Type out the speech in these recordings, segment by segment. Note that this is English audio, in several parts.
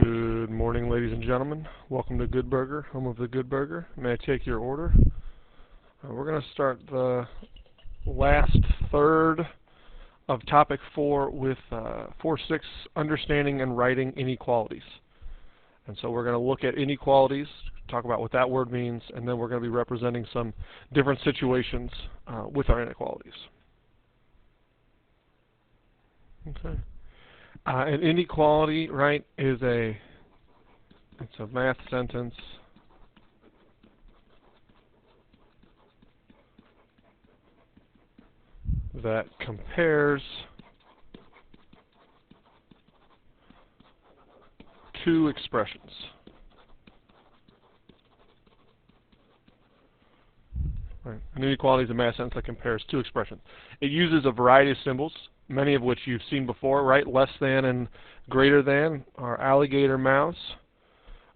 Good morning, ladies and gentlemen. Welcome to Good Burger, home of the Good Burger. May I take your order? We're going to start the last third of topic 4 with 4-6, understanding and writing inequalities. And so we're going to look at inequalities, talk about what that word means, and then we're going to be representing some different situations with our inequalities. Okay. An inequality, right, it's a math sentence that compares two expressions. Right. An inequality is a math sentence that compares two expressions. It uses a variety of symbols, many of which you've seen before, right? Less than and greater than are alligator mouths.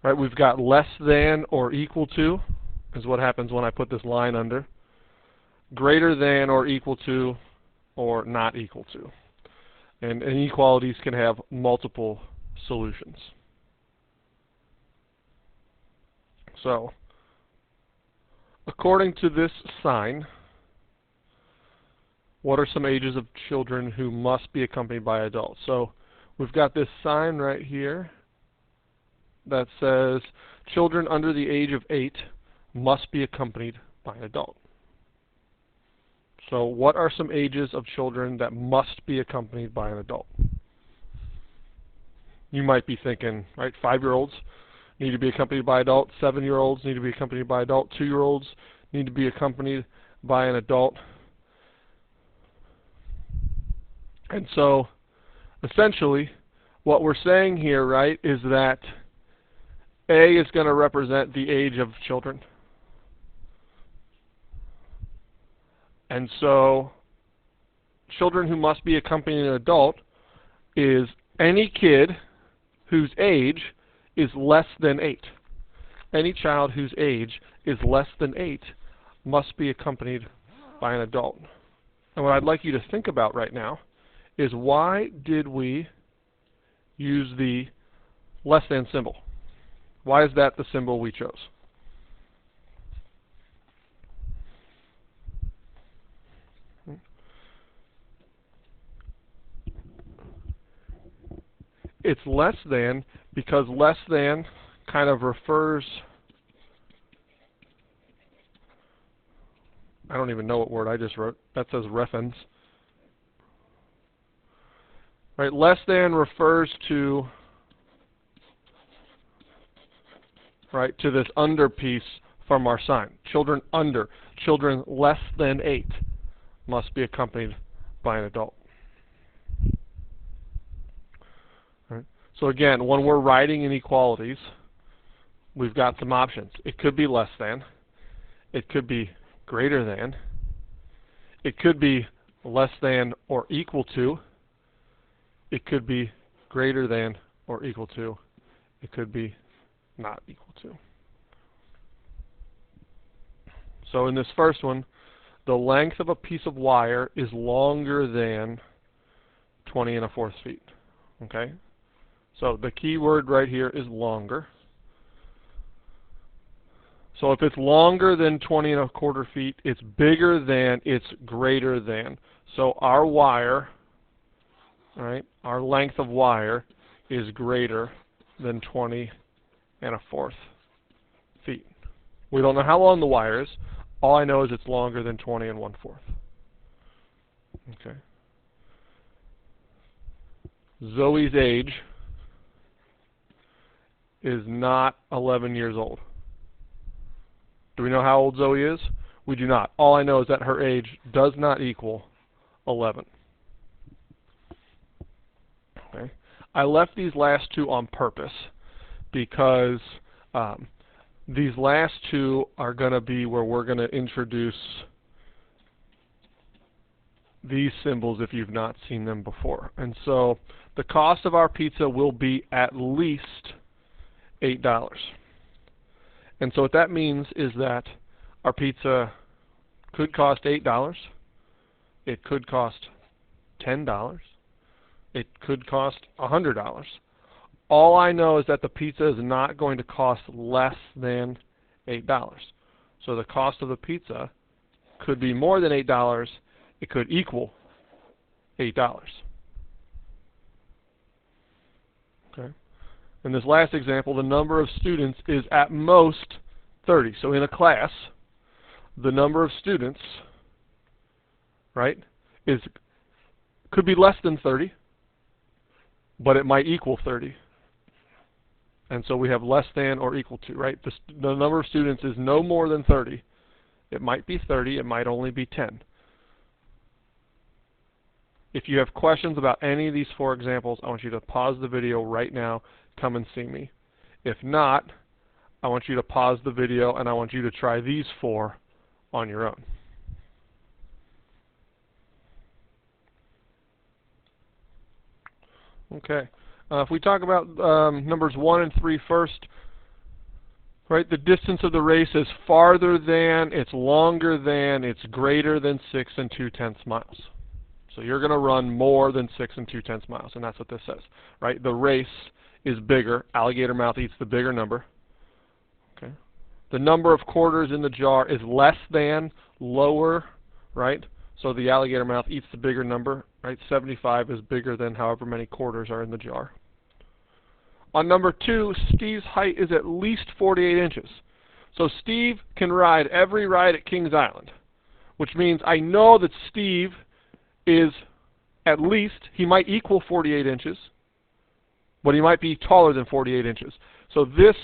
Right? We've got less than or equal to is what happens when I put this line under. Greater than or equal to or not equal to. And inequalities can have multiple solutions. So, according to this sign, what are some ages of children who must be accompanied by adults? So we've got this sign right here that says children under the age of 8 must be accompanied by an adult. So what are some ages of children that must be accompanied by an adult? You might be thinking, right, 5-year-olds need to be accompanied by adult, 7-year-olds need to be accompanied by adult, 2-year-olds need to be accompanied by an adult. And so, essentially, what we're saying here, right, is that A is going to represent the age of children. And so, children who must be accompanying an adult is any kid whose age is less than 8. Any child whose age is less than 8 must be accompanied by an adult. And what I'd like you to think about right now is why did we use the less than symbol? Why is that the symbol we chose? It's less than because less than kind of refers, I don't even know what word I just wrote. That says reference. Right, less than refers to, right, to this under piece from our sign. Children under, children less than 8 must be accompanied by an adult. Right. So again, when we're writing inequalities, we've got some options. It could be less than, it could be greater than, it could be less than or equal to, it could be greater than or equal to. It could be not equal to. So in this first one, the length of a piece of wire is longer than 20 1/4 feet. Okay? So the key word right here is longer. So if it's longer than 20 1/4 feet, it's bigger than, it's greater than. So our wire, right, our length of wire is greater than 20 1/4 feet. We don't know how long the wire is. All I know is it's longer than 20 1/4. Okay. Zoe's age is not 11 years old. Do we know how old Zoe is? We do not. All I know is that her age does not equal 11. Okay. I left these last two on purpose because these last two are going to be where we're going to introduce these symbols if you've not seen them before. And so the cost of our pizza will be at least $8. And so what that means is that our pizza could cost $8. It could cost $10. It could cost $100. All I know is that the pizza is not going to cost less than $8. So the cost of the pizza could be more than $8. It could equal $8. Okay. In this last example, the number of students is at most 30. So in a class, the number of students, right, could be less than 30, but it might equal 30. And so we have less than or equal to, right? The number of students is no more than 30. It might be 30, it might only be 10. If you have questions about any of these 4 examples, I want you to pause the video right now, come and see me. If not, I want you to pause the video and I want you to try these 4 on your own. Okay. If we talk about numbers 1 and 3 first, right, the distance of the race is farther than, it's longer than, it's greater than 6 2/10 miles. So you're going to run more than 6 2/10 miles, and that's what this says, right? The race is bigger. Alligator mouth eats the bigger number. Okay. The number of quarters in the jar is less than, lower, right? So the alligator mouth eats the bigger number, right? 75 is bigger than however many quarters are in the jar. On number 2, Steve's height is at least 48 inches. So Steve can ride every ride at Kings Island, which means I know that Steve is at least, he might equal 48 inches, but he might be taller than 48 inches. So this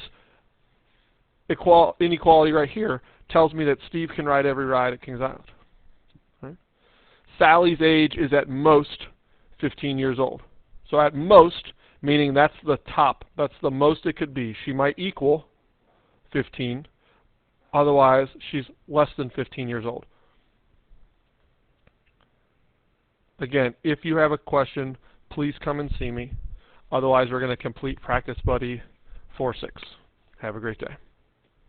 inequality right here tells me that Steve can ride every ride at Kings Island. Right? Sally's age is at most 15 years old. So at most, meaning that's the top, that's the most it could be. She might equal 15, otherwise she's less than 15 years old. Again, if you have a question, please come and see me. Otherwise, we're going to complete Practice Buddy 4-6. Have a great day.